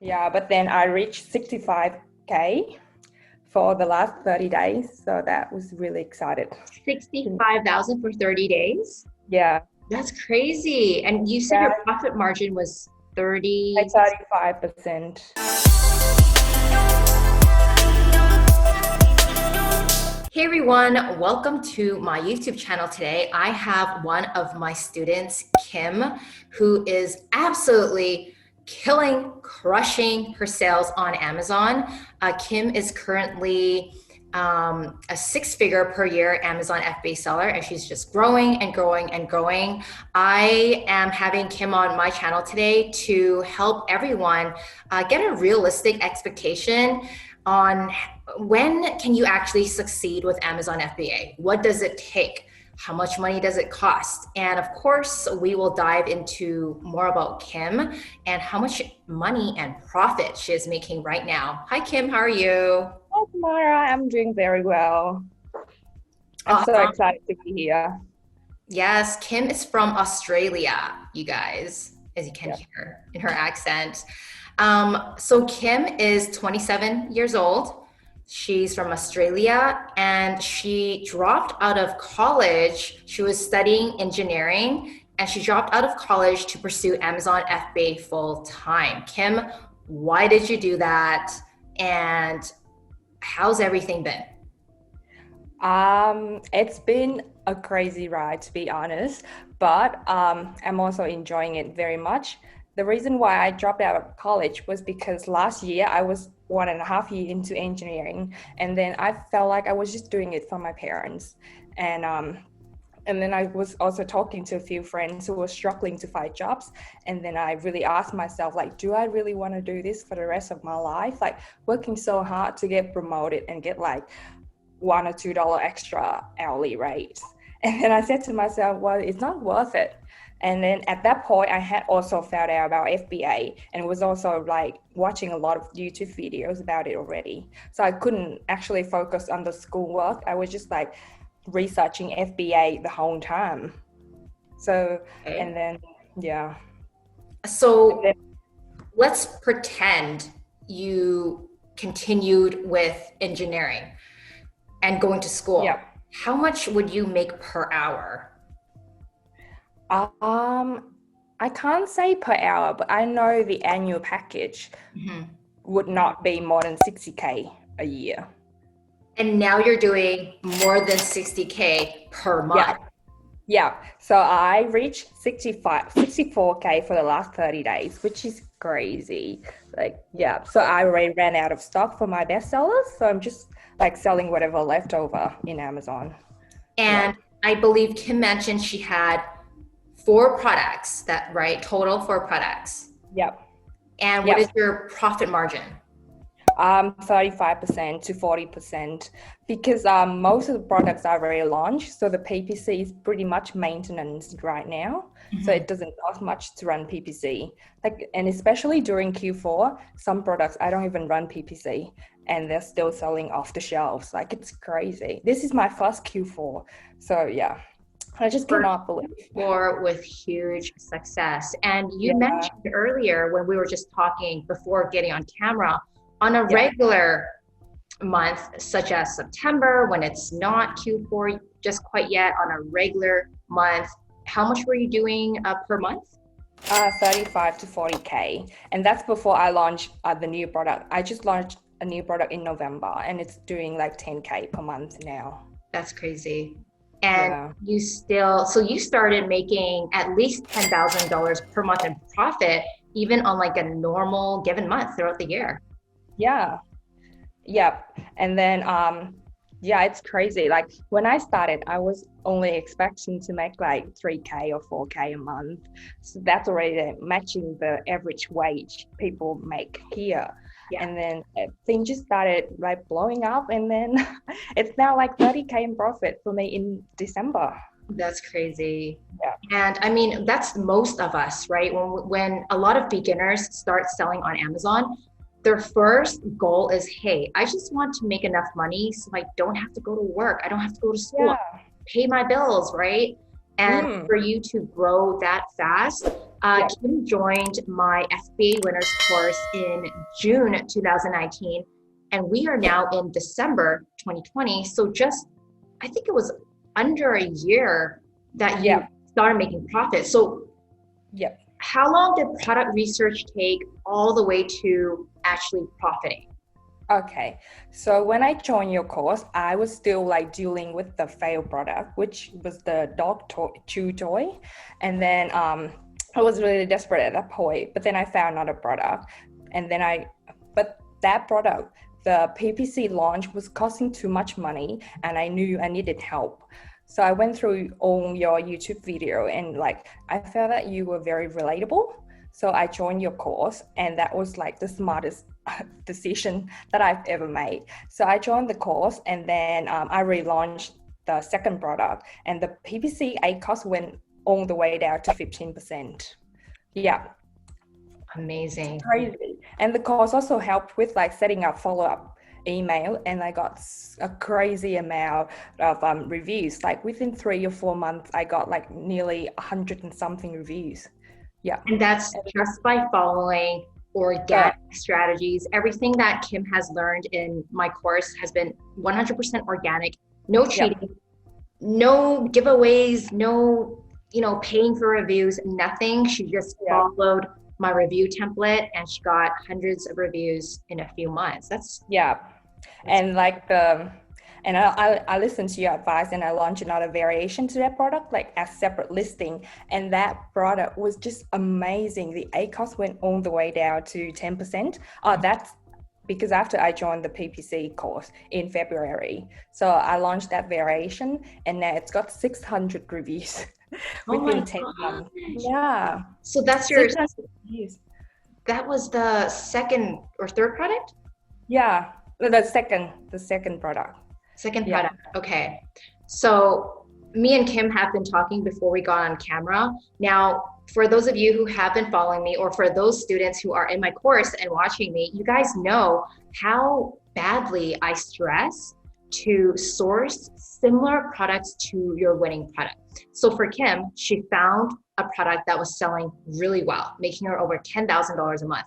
Yeah, but then I reached 65K for the last 30 days. So that was really excited. 65,000 for 30 days? Yeah. That's crazy. And you said your profit margin was 30? Like 35%. Hey everyone, welcome to my YouTube channel today. I have one of my students, Kim, who is absolutely crushing her sales on Amazon. Kim is currently a six-figure per year Amazon FBA seller, and she's just growing and growing and growing. I am having Kim on my channel today to help everyone get a realistic expectation on when can you actually succeed with Amazon FBA? What does it take? How much money does it cost? And of course, we will dive into more about Kim and how much money and profit she is making right now. Hi, Kim, how are you? Hi, Tamara. I'm doing very well. I'm so excited to be here. Yes, Kim is from Australia, you guys, as you can hear in her accent. So Kim is 27 years old. She's from Australia and she dropped out of college. She was studying engineering and she dropped out of college to pursue Amazon FBA full time. Kim, why did you do that? And how's everything been? It's been a crazy ride, to be honest, but I'm also enjoying it very much. The reason why I dropped out of college was because last year I was 1.5 years into engineering, and then I felt like I was just doing it for my parents. And then I was also talking to a few friends who were struggling to find jobs. And then I really asked myself, like, do I really want to do this for the rest of my life? Like working so hard to get promoted and get like $1 or $2 extra hourly rates. And then I said to myself, well, it's not worth it. And then at that point, I had also found out about FBA and was also like watching a lot of YouTube videos about it already. So I couldn't actually focus on the schoolwork. I was just like researching FBA the whole time. So, and then, yeah. So let's pretend you continued with engineering and going to school. Yeah. How much would you make per hour? I can't say per hour, but I know the annual package would not be more than 60K a year. And now you're doing more than 60K per month. Yeah. So I reached 64K for the last 30 days, which is crazy. Like, yeah. So I already ran out of stock for my best sellers. So I'm just like selling whatever left over in Amazon. And I believe Kim mentioned she had 4 products, right? Total 4 products. Yep. And what is your profit margin? 35% to 40%, because most of the products are already launched. So the PPC is pretty much maintenance right now. So it doesn't cost much to run PPC. And especially during Q4, some products I don't even run PPC and they're still selling off the shelves. Like, it's crazy. This is my first Q4. So yeah. I just cannot believe. Or with huge success. And you mentioned earlier when we were just talking before getting on camera, on a regular month, such as September, when it's not Q4 just quite yet, on a regular month, how much were you doing per month? 35 to 40K. And that's before I launched the new product. I just launched a new product in November and it's doing like 10K per month now. That's crazy. And you started making at least $10,000 per month in profit, even on like a normal given month throughout the year. Yeah. And then, it's crazy. Like when I started, I was only expecting to make like 3K or 4K a month. So that's already matching the average wage people make here. And then things just started like blowing up, and then it's now like 30K in profit for me in December. That's crazy. And I mean, that's most of us, right? When a lot of beginners start selling on Amazon, their first goal is, hey, I just want to make enough money so I don't have to go to work. I don't have to go to school, pay my bills, right? And for you to grow that fast, Yeah. Kim joined my FBA winners course in June 2019, and we are now in December 2020. So just, I think it was under a year that you Yeah. started making profit. So Yeah. how long did product research take all the way to actually profiting? Okay, so when I joined your course, I was still like dealing with the failed product, which was the chew toy, and then I was really desperate at that point. But then I found another product, and then but that product, the PPC launch was costing too much money, and I knew I needed help. So I went through all your YouTube video, and like I felt that you were very relatable. So I joined your course, and that was like the smartest decision that I've ever made. So I joined the course, and then I relaunched the second product, and the PPC cost went all the way down to 15%. Yeah, Amazing. crazy. And the course also helped with like setting up follow-up email, and I got a crazy amount of reviews. Like within 3 or 4 months, I got like nearly 100 and something reviews. Yeah. And that's just by following organic strategies. Everything that Kim has learned in my course has been 100% organic, no cheating, Yeah. no giveaways, no, paying for reviews, nothing. She just Yeah. followed my review template and she got hundreds of reviews in a few months. Yeah. And like and I listened to your advice, and I launched another variation to that product, like as separate listing. And that product was just amazing. The ACOS went all the way down to 10%. That's because after I joined the PPC course in February. So I launched that variation, and now it's got 600 reviews Oh my within 10 months. gosh. Yeah. So that's 600 reviews. that was the second or third product? Yeah. The second product. Second Yeah. product. Okay. So me and Kim have been talking before we got on camera. Now, for those of you who have been following me, or for those students who are in my course and watching me, you guys know how badly I stress to source similar products to your winning product. So for Kim, she found a product that was selling really well, making her over $10,000 a month.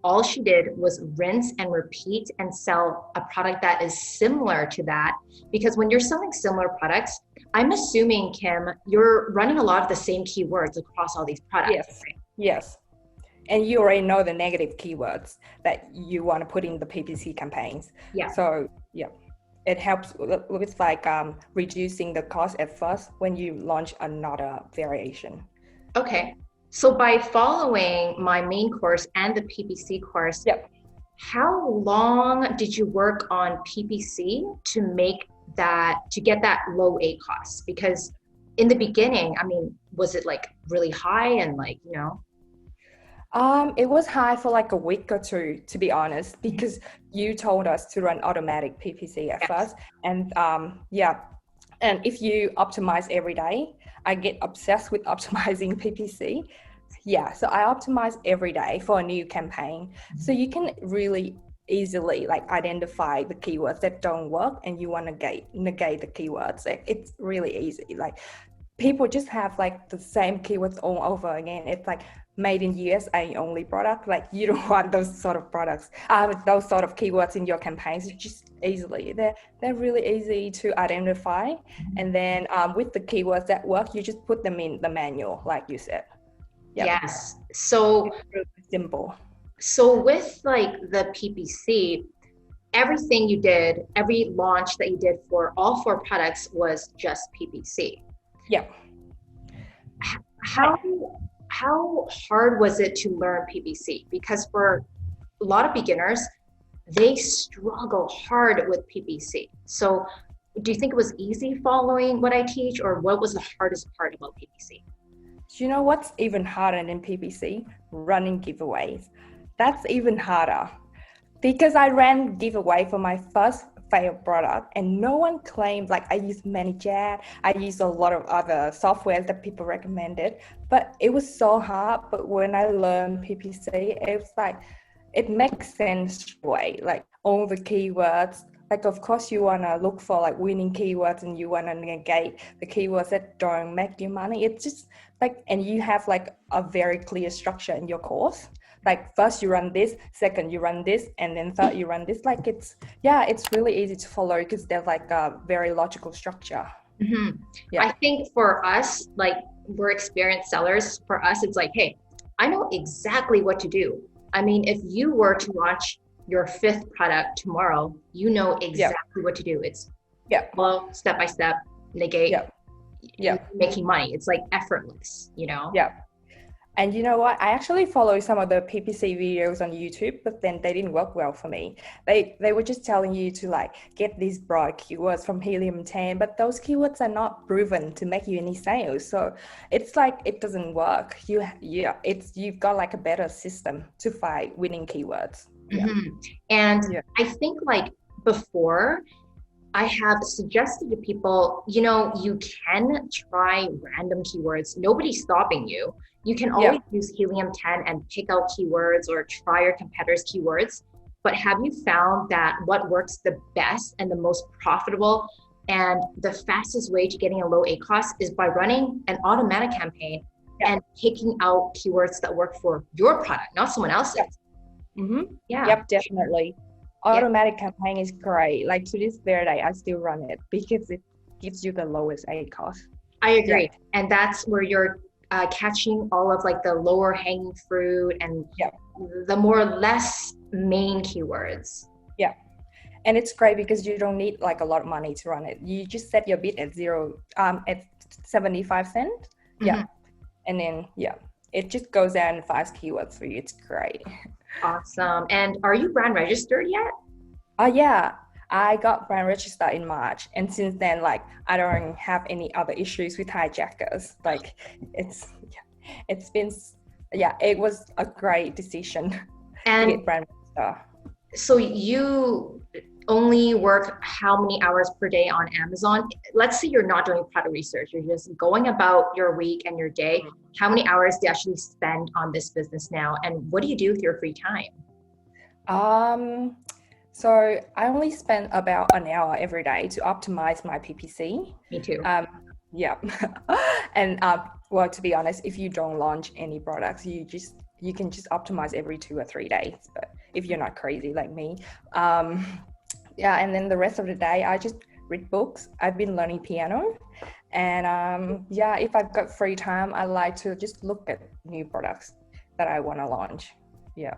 All she did was rinse and repeat and sell a product that is similar to that. Because when you're selling similar products, I'm assuming, Kim, you're running a lot of the same keywords across all these products. Yes. Right? Yes. And you already know the negative keywords that you want to put in the PPC campaigns. Yeah. So yeah, it helps with like reducing the cost at first when you launch another variation. Okay. So by following my main course and the PPC course, yep. How long did you work on PPC to get that low ACOS? Because in the beginning, I mean, was it like really high and like, It was high for like a week or two, to be honest, because you told us to run automatic PPC at first. And yeah, and if you optimize every day, I get obsessed with optimizing PPC. Yeah, so I optimize every day for a new campaign. So you can really easily like identify the keywords that don't work, and you want to negate the keywords. It's really easy. Like people just have like the same keywords all over again. It's like made in USA only product. Like you don't want those sort of products, those sort of keywords in your campaigns. It's just easily, they're really easy to identify. And then with the keywords that work, you just put them in the manual, like you said. Yep. Yes. So it's really simple. So with like the PPC, everything you did, every launch that you did for all 4 products was just PPC. Yeah. How hard was it to learn PPC? Because for a lot of beginners, they struggle hard with PPC. So do you think it was easy following what I teach, or what was the hardest part about PPC? Do you know what's even harder than PPC? Running giveaways. That's even harder, because I ran giveaway for my first failed product, and no one claimed. Like I used ManyChat, I used a lot of other software that people recommended, but it was so hard. But when I learned PPC, it was like, it makes sense way, like all the keywords, like of course you want to look for like winning keywords and you want to negate the keywords that don't make you money. It's just like, and you have like a very clear structure in your course. Like first you run this, second you run this, and then third you run this. Like it's really easy to follow because there's like a very logical structure. Mm-hmm. Yeah. I think for us, like we're experienced sellers, for us, it's like, hey, I know exactly what to do. I mean, if you were to launch your 5th product tomorrow, you know exactly what to do. It's well, step by step, negate, making money. It's like effortless, you know? Yeah. And you know what? I actually follow some of the PPC videos on YouTube, but then they didn't work well for me. They were just telling you to like get these broad keywords from Helium 10, but those keywords are not proven to make you any sales. So it's like it doesn't work. You've got like a better system to find winning keywords. Yeah. Mm-hmm. And I think like before, I have suggested to people, you know, you can try random keywords. Nobody's stopping you. You can always use Helium 10 and pick out keywords or try your competitors' keywords. But have you found that what works the best and the most profitable and the fastest way to getting a low ACoS is by running an automatic campaign and picking out keywords that work for your product, not someone else's? Mm-hmm. Yeah. Yep, definitely. Automatic campaign is great. Like to this very day, I still run it because it gives you the lowest ACoS. I agree. And that's where you're catching all of like the lower hanging fruit and the more or less main keywords. Yeah. And it's great because you don't need like a lot of money to run it. You just set your bid at at 75 cents. Yeah. And then, it just goes down and finds keywords for you. It's great. Awesome. And are you brand registered yet? Yeah. I got brand registered in March. And since then, like, I don't have any other issues with hijackers. Like, it was a great decision to get brand registered. So you only work how many hours per day on Amazon? Let's say you're not doing product research. You're just going about your week and your day. How many hours do you actually spend on this business now? And what do you do with your free time? So I only spend about an hour every day to optimize my PPC. Me too. And well, to be honest, if you don't launch any products, you can just optimize every 2 or 3 days. But if you're not crazy like me, and then the rest of the day, I just read books. I've been learning piano, and if I've got free time, I like to just look at new products that I want to launch. Yeah.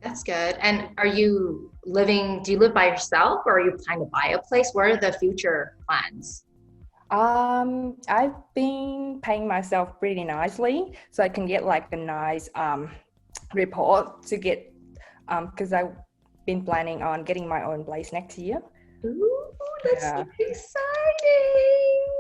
That's good. And do you live by yourself or are you planning to buy a place? What are the future plans? I've been paying myself pretty nicely so I can get like a nice report to get because I've been planning on getting my own place next year. Ooh, that's so exciting.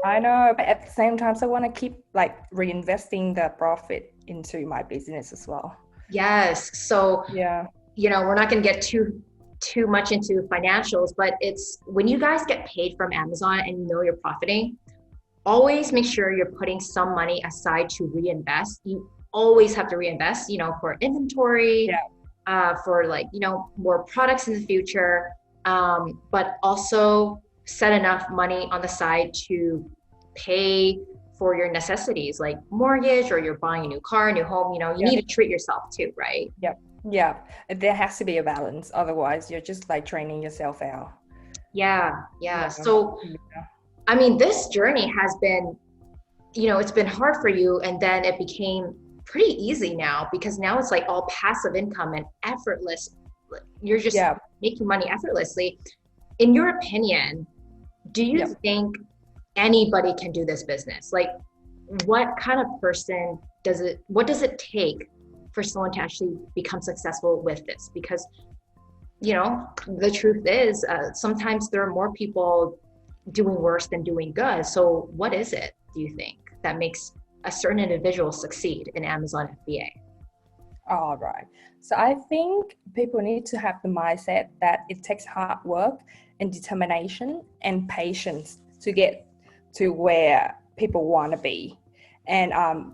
I know, but at the same time, so I want to keep like reinvesting the profit into my business as well. Yes. So, we're not going to get too much into financials, but it's when you guys get paid from Amazon and you know you're profiting, always make sure you're putting some money aside to reinvest. You always have to reinvest, for inventory, for like, more products in the future, but also set enough money on the side to pay for your necessities like mortgage or you're buying a new car, a new home, you need to treat yourself too, right? Yeah, there has to be a balance. Otherwise, you're just like training yourself out. Yeah. So, I mean, this journey has been, it's been hard for you and then it became pretty easy now because now it's like all passive income and effortless. You're just making money effortlessly. In your opinion, do you think anybody can do this business? Like what kind of person what does it take for someone to actually become successful with this? Because, the truth is sometimes there are more people doing worse than doing good. So what is it, do you think, that makes a certain individual succeed in Amazon FBA? All right. So I think people need to have the mindset that it takes hard work and determination and patience to get to where people want to be. And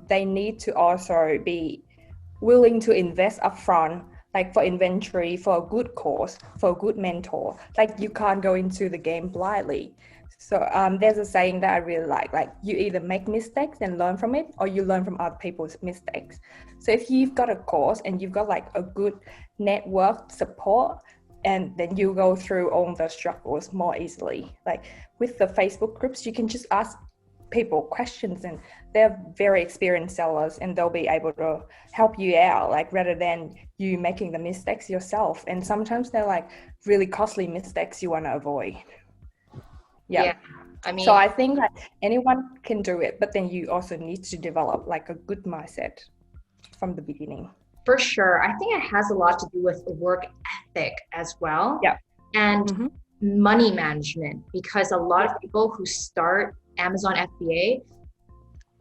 they need to also be willing to invest upfront, like for inventory, for a good course, for a good mentor. Like you can't go into the game blindly. So there's a saying that I really like you either make mistakes and learn from it, or you learn from other people's mistakes. So if you've got a course and you've got like a good network support, and then you go through all the struggles more easily. Like with the Facebook groups, you can just ask people questions, and they're very experienced sellers, and they'll be able to help you out, like rather than you making the mistakes yourself. And sometimes they're like really costly mistakes you want to avoid. Yeah. I mean, so I think like anyone can do it, but then you also need to develop like a good mindset from the beginning. for sure. I think it has a lot to do with work ethic as well. Yeah. And money management, because a lot of people who start Amazon FBA,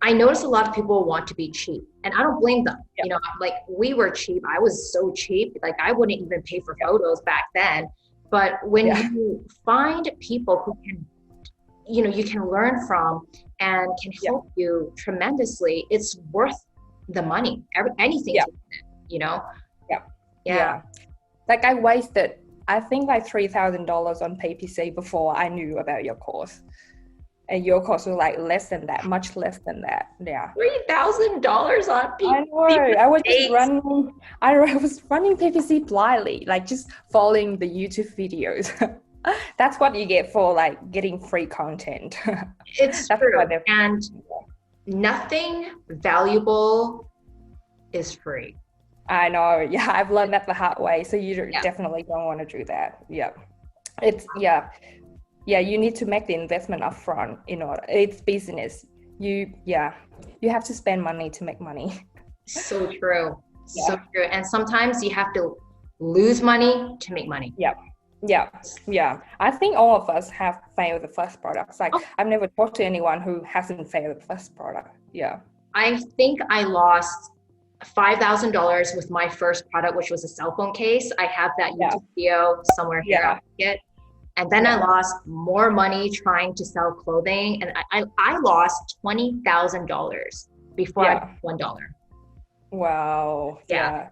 I notice a lot of people want to be cheap, and I don't blame them. You know, like we were cheap. I was so cheap. Like I wouldn't even pay for photos back then. But when you find people who can, you know, you can learn from and can help you tremendously, it's worth the money. Anything to it, you know? Yeah. Like I wasted, I think like $3,000 on PPC before I knew about your course. And your course was like less than that, much less than that. Yeah. $3,000 on PPC. I know. I was just running. I was running PPC blindly, like just following the YouTube videos. That's what you get for like getting free content. It's true. And nothing valuable is free. I know. Yeah, I've learned that the hard way. So you definitely don't want to do that. Yeah. It's you need to make the investment upfront in order. It's business. You have to spend money to make money. So true. So true. And sometimes you have to lose money to make money. Yeah. I think all of us have failed the first product. Like I've never talked to anyone who hasn't failed the first product. Yeah. I think I lost $5,000 with my first product, which was a cell phone case. I have that YouTube video somewhere here. And then I lost more money trying to sell clothing, and I lost $20,000 before I got $1. Wow. Yeah.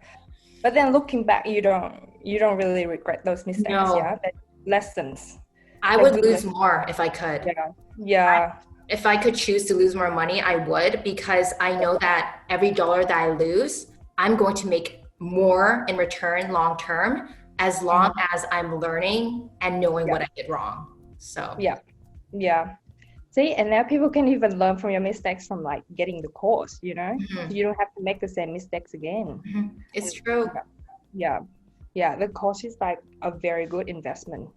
But then looking back, you don't really regret those mistakes. No. Yeah. But lessons. I would lose more if I could. Yeah. If I could choose to lose more money, I would, because I know that every dollar that I lose, I'm going to make more in return long term, as long as I'm learning and knowing what I did wrong. So yeah. See, and now people can even learn from your mistakes from like getting the course, you know? You don't have to make the same mistakes again. It's true. Yeah. The course is like a very good investment.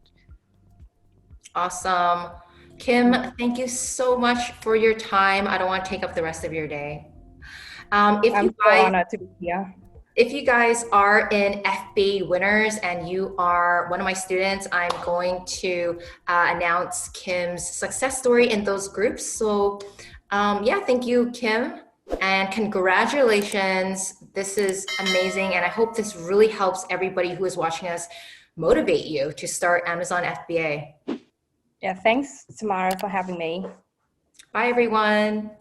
Awesome. Kim, thank you so much for your time. I don't want to take up the rest of your day. I'm so honored to be here. If you guys are in FBA winners and you are one of my students, I'm going to announce Kim's success story in those groups. So thank you, Kim. And congratulations. This is amazing. And I hope this really helps everybody who is watching us motivate you to start Amazon FBA. Yeah, thanks, Tamara, for having me. Bye, everyone.